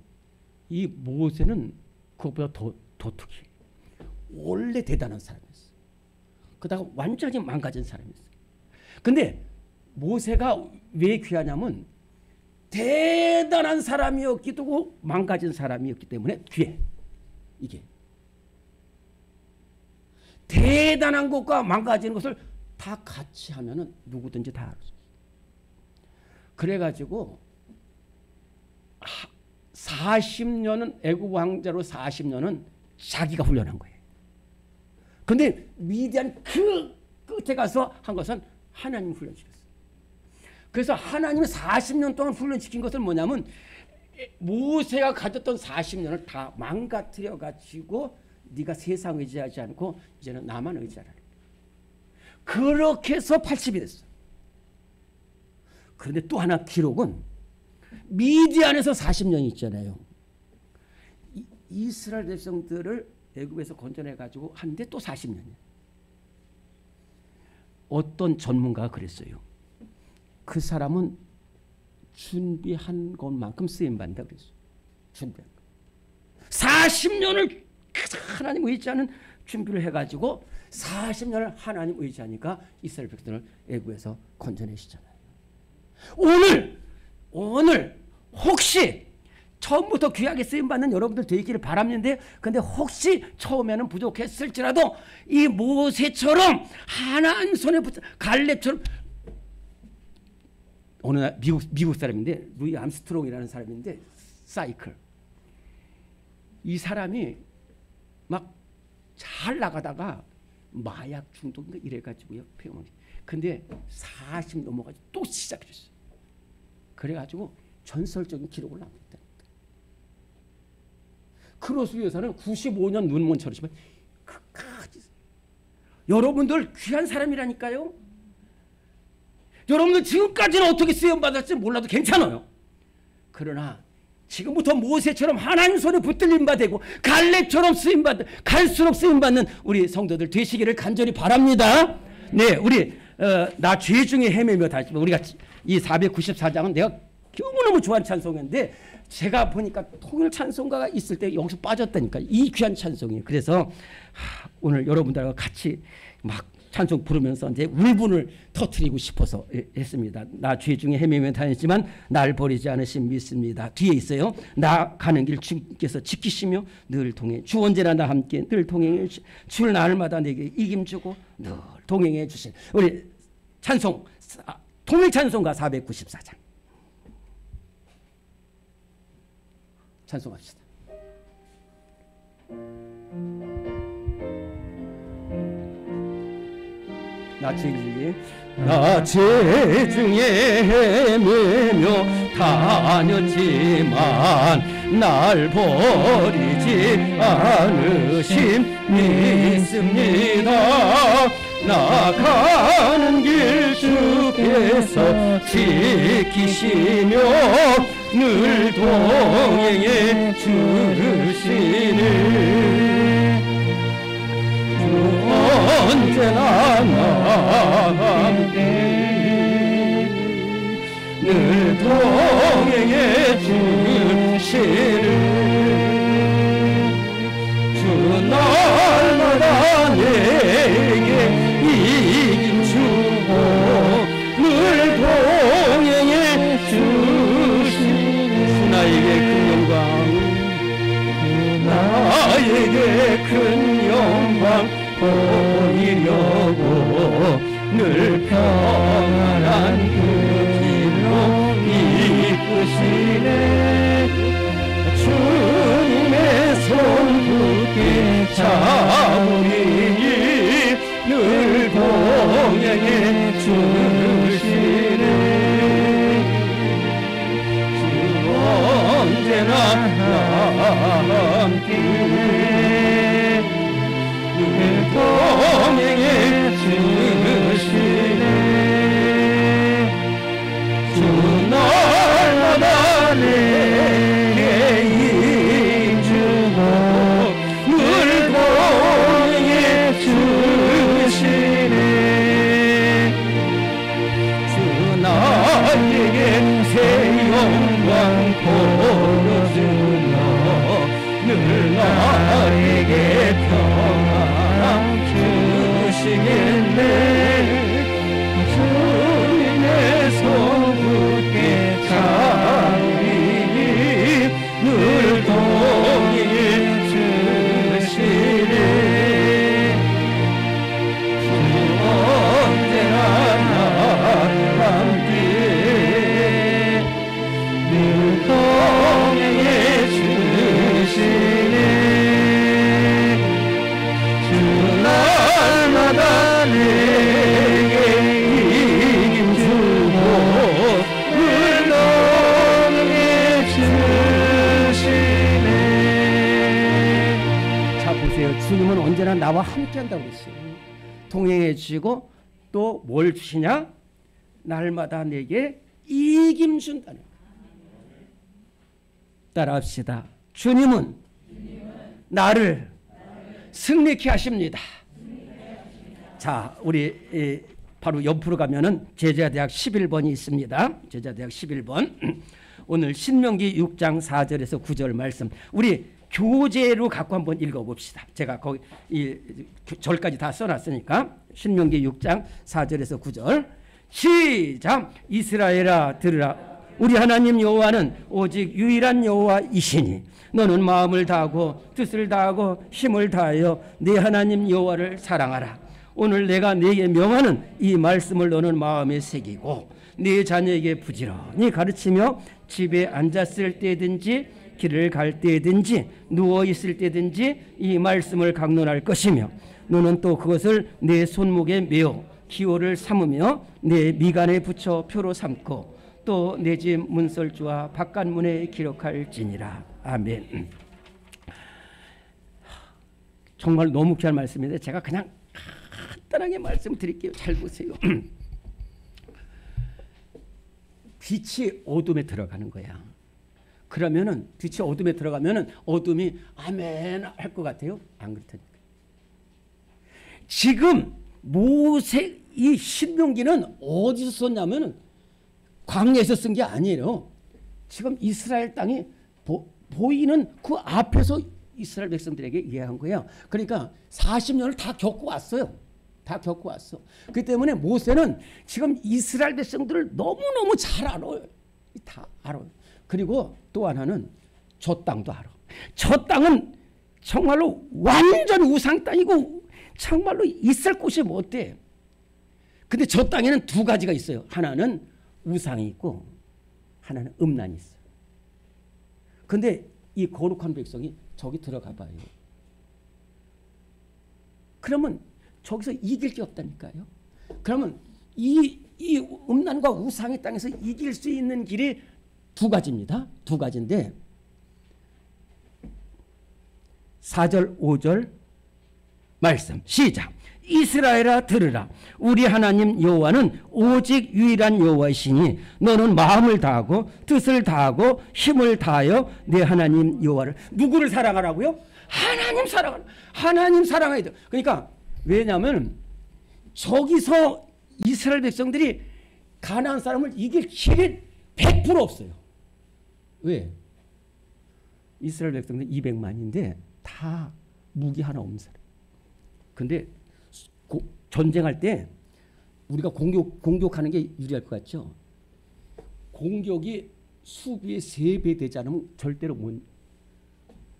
이 모세는 그것보다 더 독특해. 원래 대단한 사람이었어. 그러다가 완전히 망가진 사람이었어. 근데 모세가 왜 귀하냐면 대단한 사람이었기도 하고 망가진 사람이었기 때문에 귀해. 이게 대단한 것과 망가지는 것을 다 같이 하면은 누구든지 다 알 수 있어요. 그래가지고 40년은 애굽 왕자로 40년은 자기가 훈련한 거예요. 근데 미디안 그 끝에 가서 한 것은 하나님 훈련시켰어요. 그래서 하나님이 40년 동안 훈련시킨 것은 뭐냐면 모세가 가졌던 40년을 다 망가뜨려 가지고 네가 세상 의지하지 않고 이제는 나만 의지하라. 그렇게 해서 80이 됐어. 그런데 또 하나 기록은 미디안에서 40년이 있잖아요. 이스라엘 백성들을 애굽에서 건져내 가지고 하는데 또 40년이야. 어떤 전문가가 그랬어요. 그 사람은 준비한 것만큼 쓰임 받는다 그랬어요. 준비한 거. 40년을 하나님 의지하는 준비를 해가지고 40년을 하나님 의지하니까 이스라엘 백성을 애굽에서 건져내시잖아요. 오늘 혹시 처음부터 귀하게 쓰임받는 여러분들 되기를 바랍니다. 근데 혹시 처음에는 부족했을지라도 이 모세처럼 하나님 손에 붙어 갈렙처럼 어느 날 미국 사람인데 루이 암스트롱이라는 사람인데 사이클 이 사람이 막 잘 나가다가 마약 중독인가 이래가지고요. 근데 40 넘어가지고 또 시작했어요. 그래가지고 전설적인 기록을 남겼다. 크로스 여사는 95년 눈먼 처리지만 끝까지 여러분들 귀한 사람이라니까요. 여러분들 지금까지는 어떻게 쓰임받았을지 몰라도 괜찮아요. 그러나 지금부터 모세처럼 하나님 손에 붙들림 받고 갈렙처럼 갈수록 쓰임받는 우리 성도들 되시기를 간절히 바랍니다. 네, 우리 나 죄 중에 헤매며 다시 우리가 이 494장은 내가 너무너무 좋아하는 찬송인데 제가 보니까 통일 찬송가가 있을 때 여기서 빠졌다니까 이 귀한 찬송이에요. 그래서 오늘 여러분들과 같이 막 찬송 부르면서 이제 울분을 터뜨리고 싶어서 했습니다. 나 죄 중에 헤매며 다녔지만 날 버리지 않으신 믿습니다. 뒤에 있어요. 나 가는 길 주께서 지키시며 늘 동행. 주 언제나 나 함께 늘 동행해 주시. 주 날마다 내게 이김 주고 늘 동행해 주신 우리 찬송 통일 찬송가 494장 찬송합시다. 나 죄 중에 헤매며 다녔지만 날 버리지 않으심 믿습니다. 나가는 길 주께서 지키시며 늘 동행해 주시네. 언제나 나와 함께 늘 동행해 주시는 주 날마다 내게 이김 주고 늘 동행해 주시는 주 나에게 큰 영광 나에게 큰 영광 보이려고 늘 평안한 그 길로 이끄시네. 주님의 손 굳게 잡으리니 늘 동행해 주시네. 주 언제나 나와 함께 동행해 주시네. 주 날마다 내게 힘주고 늘 동행해 주시네. 주 나에게 새 영광 보여주며 늘 나에게 평안 주시겠네. 주님의 손 굳게 잡으리니 늘 동행해 주시네. 주 언제나 나와 함께 늘 동행해 주시네. 날마다 내게 이김 주고 늘 동행해 주시네. 자 보세요. 주님은 언제나 나와 함께한다고 그랬어요. 동행해 주시고 또 뭘 주시냐? 날마다 내게 이김 준다는 거예요. 따라합시다. 주님은 나를 승리케 하십니다. 자, 우리 바로 옆으로 가면은 제자대학 11번이 있습니다. 제자대학 11번. 오늘 신명기 6장 4절에서 9절 말씀. 우리 교재로 갖고 한번 읽어봅시다. 제가 거기 이 절까지 다 써놨으니까 신명기 6장 4절에서 9절. 시작. 이스라엘아 들으라. 우리 하나님 여호와는 오직 유일한 여호와이시니 너는 마음을 다하고 뜻을 다하고 힘을 다하여 네 하나님 여호와를 사랑하라. 오늘 내가 네게 명하는 이 말씀을 너는 마음에 새기고 네 자녀에게 부지런히 가르치며 집에 앉았을 때든지 길을 갈 때든지 누워 있을 때든지 이 말씀을 강론할 것이며 너는 또 그것을 내 손목에 메어 기호를 삼으며 내 미간에 붙여 표로 삼고 또 내 집 문설주와 바깥문에 기록할지니라. 아멘. 정말 너무 귀한 말씀인데 제가 그냥 간단하게 말씀드릴게요. 잘 보세요. 빛이 어둠에 들어가는 거야. 그러면은 빛이 어둠에 들어가면은 어둠이 아멘 할 것 같아요? 안 그렇다니까. 지금 모세 이 신명기는 어디서 썼냐면은 광야에서 쓴 게 아니에요. 지금 이스라엘 땅이 보이는 그 앞에서 이스라엘 백성들에게 이해한 거예요. 그러니까 40년을 다 겪고 왔어요. 다 겪어왔어. 그 때문에 모세는 지금 이스라엘 백성들을 너무너무 잘 알아요. 다 알아요. 그리고 또 하나는 저 땅도 알아. 저 땅은 정말로 완전 우상 땅이고 정말로 있을 곳이 못 돼. 근데 저 땅에는 두 가지가 있어요. 하나는 우상이 있고 하나는 음란이 있어요. 근데 이 거룩한 백성이 저기 들어가 봐요. 그러면 저기서 이길 게 없다니까요. 그러면 이 음란과 우상의 땅에서 이길 수 있는 길이 두 가지입니다. 두 가지인데 4절 5절 말씀 시작. 이스라엘아 들으라. 우리 하나님 여호와는 오직 유일한 여호와이시니 너는 마음을 다하고 뜻을 다하고 힘을 다하여 내 하나님 여호와를 누구를 사랑하라고요? 하나님 사랑하라. 하나님 사랑해야 돼. 그러니까 왜냐하면 저기서 이스라엘 백성들이 가나안 사람을 이길 길이 100% 없어요. 왜? 이스라엘 백성들 200만인데 다 무기 하나 없는 사람. 근데 전쟁할 때 우리가 공격하는 게 유리할 것 같죠? 공격이 수비의 3배 되지 않으면 절대로 못.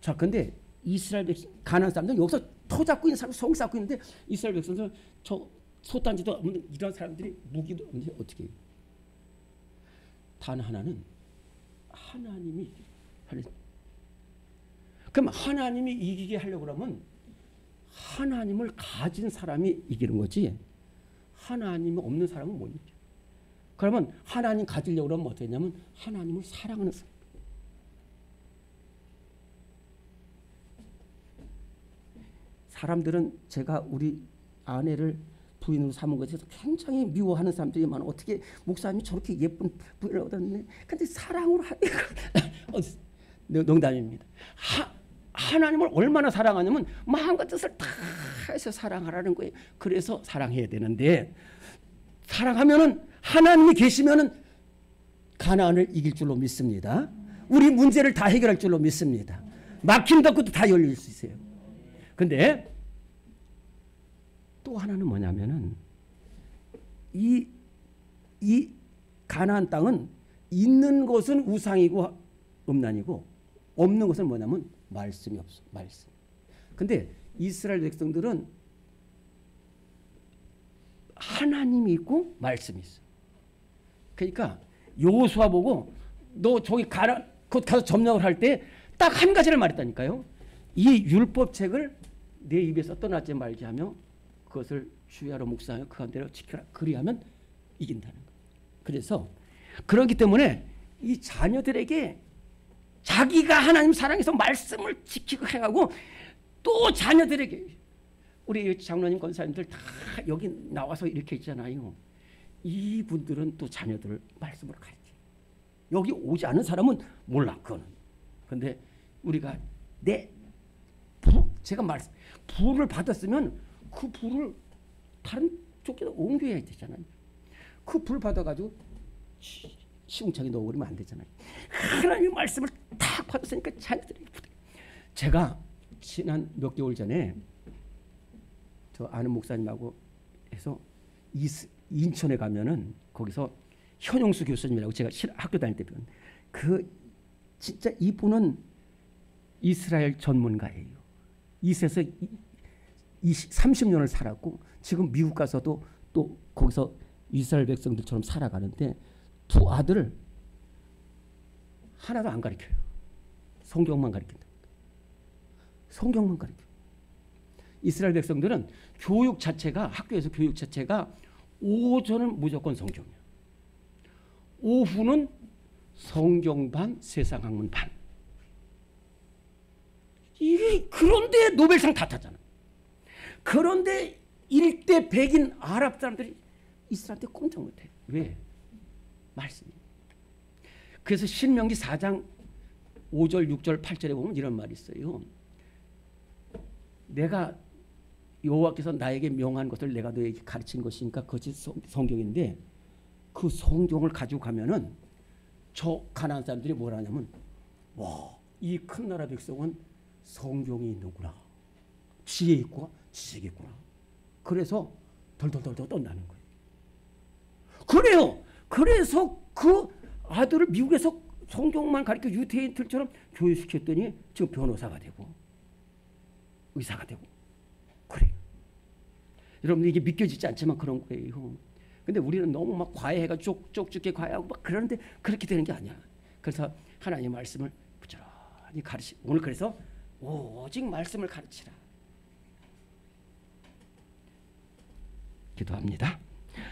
자, 근데 이스라엘 백성, 가나안 사람들은 여기서 터 잡고 있는 사람, 성 쌓고 있는데 이스라엘 백성들은 저 소단지도 없는 이런 사람들이 무기도 없는데 어떻게 해요? 단 하나는 하나님이 그럼 하나님이 이기게 하려고 그러면 하나님을 가진 사람이 이기는 거지 하나님이 없는 사람은 못 이겨. 그러면 하나님 가지려고 그러면 어떻게 했냐면 하나님을 사랑하는 사람. 사람들은 제가 우리 아내를 부인으로 삼은 것에 대해서 굉장히 미워하는 사람들이 많아. 어떻게 목사님이 저렇게 예쁜 부인을 얻었네. 근데 사랑으로 농담입니다. 하나님을 얼마나 사랑하냐면 마음과 뜻을 다 해서 사랑하라는 거예요. 그래서 사랑해야 되는데 사랑하면은 하나님이 계시면은 가나안을 이길 줄로 믿습니다. 우리 문제를 다 해결할 줄로 믿습니다. 막힌 덕구도 다 열릴 수 있어요. 근데 또 하나는 뭐냐면은 이 가나안 땅은 있는 것은 우상이고 음란이고 없는 것은 뭐냐면 말씀이 없어. 말씀. 근데 이스라엘 백성들은 하나님이 있고 말씀이 있어. 그러니까 여호수아 보고 너 저기 곧 가서 점령을 할 때 딱 한 가지를 말했다니까요. 이 율법책을 내 입에서 떠나지 말게 하며 그것을 주야로 묵상하여 그 가운데로 지켜라. 그리하면 이긴다는 거예요. 그래서 그렇기 때문에 이 자녀들에게 자기가 하나님 사랑해서 말씀을 지키고 행하고 또 자녀들에게 우리 장로님 권사님들 다 여기 나와서 이렇게 있잖아요. 이분들은 또 자녀들을 말씀으로 가르쳐요. 여기 오지 않은 사람은 몰라 그거는. 근데 우리가 제가 부를 받았으면 그 부를 다른 쪽에다 옮겨야 되잖아요. 그 불 받아가지고 시궁창에 넣어버리면 안 되잖아요. 하나님의 말씀을 딱 받았으니까 자녀들이 제가 지난 몇 개월 전에 저 아는 목사님하고 해서 인천에 가면은 거기서 현용수 교수님이라고 제가 학교 다닐 때 배운 진짜 이분은 이스라엘 전문가예요. 이스라엘에서 30년을 살았고 지금 미국 가서도 또 거기서 이스라엘 백성들처럼 살아가는데 두 아들을 하나도 안 가르쳐요. 성경만 가르친다. 성경만 가르쳐요. 이스라엘 백성들은 교육 자체가 학교에서 교육 자체가 오전은 무조건 성경이야. 오후는 성경 반, 세상 학문 반. 그런데 노벨상 다 탔잖아. 그런데 1대 100인 아랍 사람들이 이스라엘한테 꼼짝 못해. 왜? 말씀이. 그래서 신명기 4장 5절, 6절, 8절에 보면 이런 말이 있어요. 내가 여호와께서 나에게 명한 것을 내가 너에게 가르친 것이니까 그것이 성경인데 그 성경을 가지고 가면은 저 가나안 사람들이 뭐라 하냐면 와, 이 큰 나라 백성은 성경이 있는구나. 지혜 있고 지식이 있구나. 그래서 덜덜덜덜 떤다는 거예요. 그래요. 그래서 그 아들을 미국에서 성경만 가르쳐 유태인들처럼 교육시켰더니 지금 변호사가 되고 의사가 되고 그래요. 여러분 이게 믿겨지지 않지만 그런 거예요. 근데 우리는 너무 막 과외해가 쪽쪽게 과외하고 막 그러는데 그렇게 되는 게 아니야. 그래서 하나님의 말씀을 부지런히 가르치. 오늘 그래서 오직 말씀을 가르치라. 기도합니다.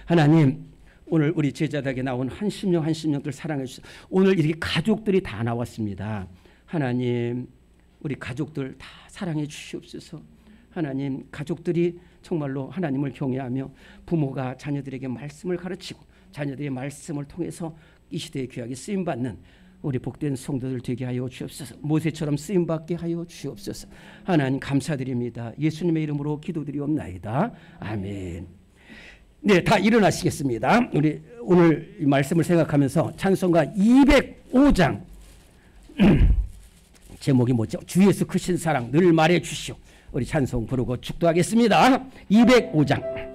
하나님, 오늘 우리 제자들에게 나온 한 심령들 사랑해 주셔서 오늘 이렇게 가족들이 다 나왔습니다. 하나님, 우리 가족들 다 사랑해 주시옵소서. 하나님, 가족들이 정말로 하나님을 경외하며 부모가 자녀들에게 말씀을 가르치고 자녀들의 말씀을 통해서 이 시대에 귀하게 쓰임받는 우리 복된 성도들 되게 하여 주옵소서. 모세처럼 쓰임받게 하여 주옵소서. 하나님 감사드립니다. 예수님의 이름으로 기도드리옵나이다. 아멘. 네, 다 일어나시겠습니다. 우리 오늘 이 말씀을 생각하면서 찬송가 205장 제목이 뭐죠? 주 예수 크신 사랑 늘 말해 주시오. 우리 찬송 부르고 축도하겠습니다. 205장.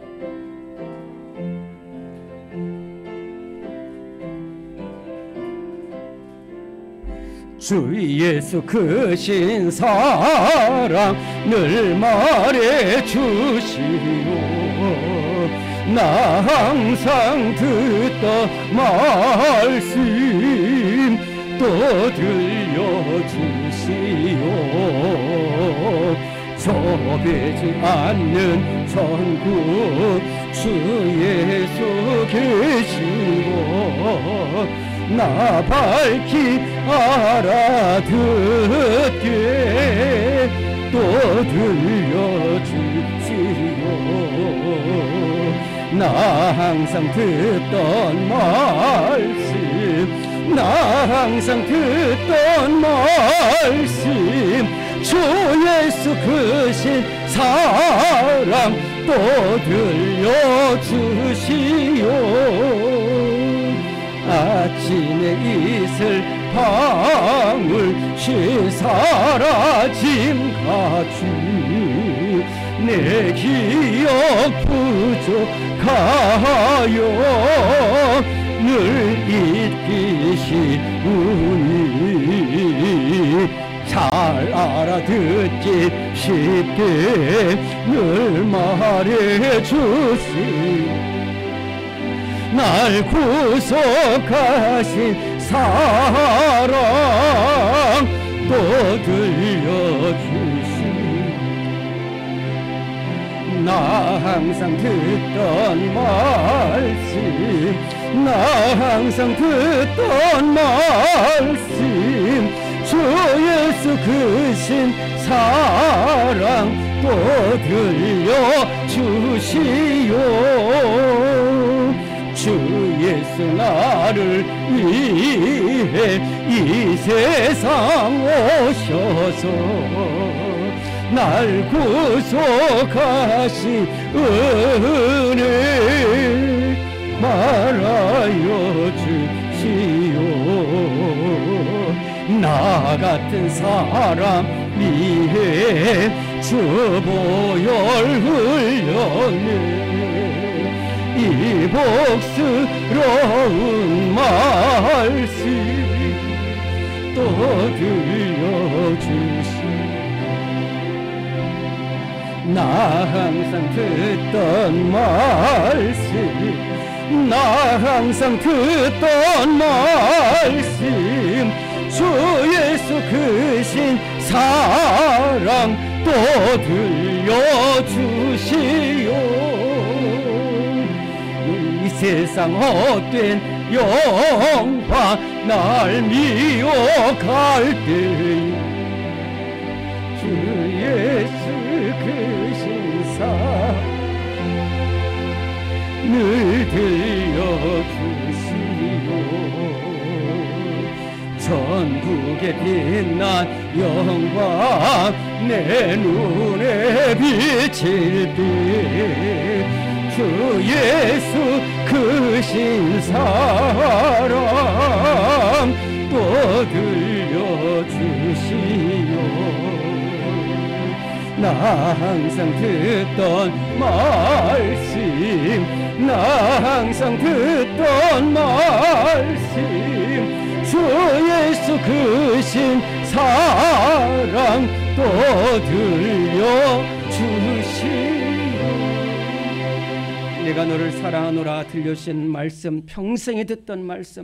주 예수 크신 사랑 늘 말해 주시오. 나 항상 듣던 말씀 또 들려주시오. 좁히지 않는 천국 주 예수 계신 곳 나 밝히 알아듣게 또 들려주시오. 나 항상 듣던 말씀 나 항상 듣던 말씀 주 예수 크신 사랑 또 들려주시오. 아침에 이슬 방울 쉬사라짐 가주 내 기억 부족하여 늘 잊기 쉬우니 잘 알아듣기 쉽게 늘 말해주시. 날 구속하신 사랑 또 들려주시. 나 항상 듣던 말씀 나 항상 듣던 말씀 주 예수 크신 사랑 또 들려주시오. 주 예수 나를 위해 이 세상 오셔서 날 구속하신 은혜 말하여 주시오. 나 같은 사람 위해 주 보혈 흘렸네. 이 복스러운 말씀 또 들려주시. 나 항상 듣던 말씀 나 항상 듣던 말씀 주 예수 크신 사랑 또 들려주시오. 이 세상 헛된 영화 날 미워갈 때 주 예수 크신 사랑 늘 들려주시오. 천국의 빛난 영광 내 눈에 비칠 때 주 예수 크신 사랑 또 들려주시오. 나 항상 듣던 말씀, 나 항상 듣던 말씀, 주 예수 크신 사랑 또 들려주시오. 내가 너를 사랑하노라 들려주신 말씀, 평생에 듣던 말씀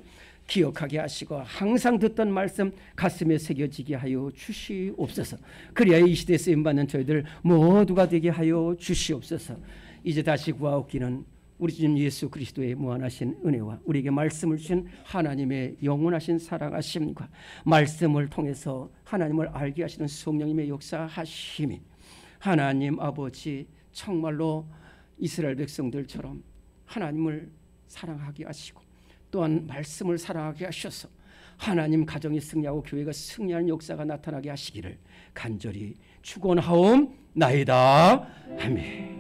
기억하게 하시고 항상 듣던 말씀 가슴에 새겨지게 하여 주시옵소서. 그리하여 이 시대에 쓰임받는 저희들 모두가 되게 하여 주시옵소서. 이제 다시 구하옵기는 우리 주님 예수 그리스도의 무한하신 은혜와 우리에게 말씀을 주신 하나님의 영원하신 사랑하심과 말씀을 통해서 하나님을 알게 하시는 성령님의 역사하심이 하나님 아버지 정말로 이스라엘 백성들처럼 하나님을 사랑하게 하시고 또한 말씀을 사랑하게 하셔서 하나님 가정이 승리하고 교회가 승리하는 역사가 나타나게 하시기를 간절히 축원하옵나이다. 아멘.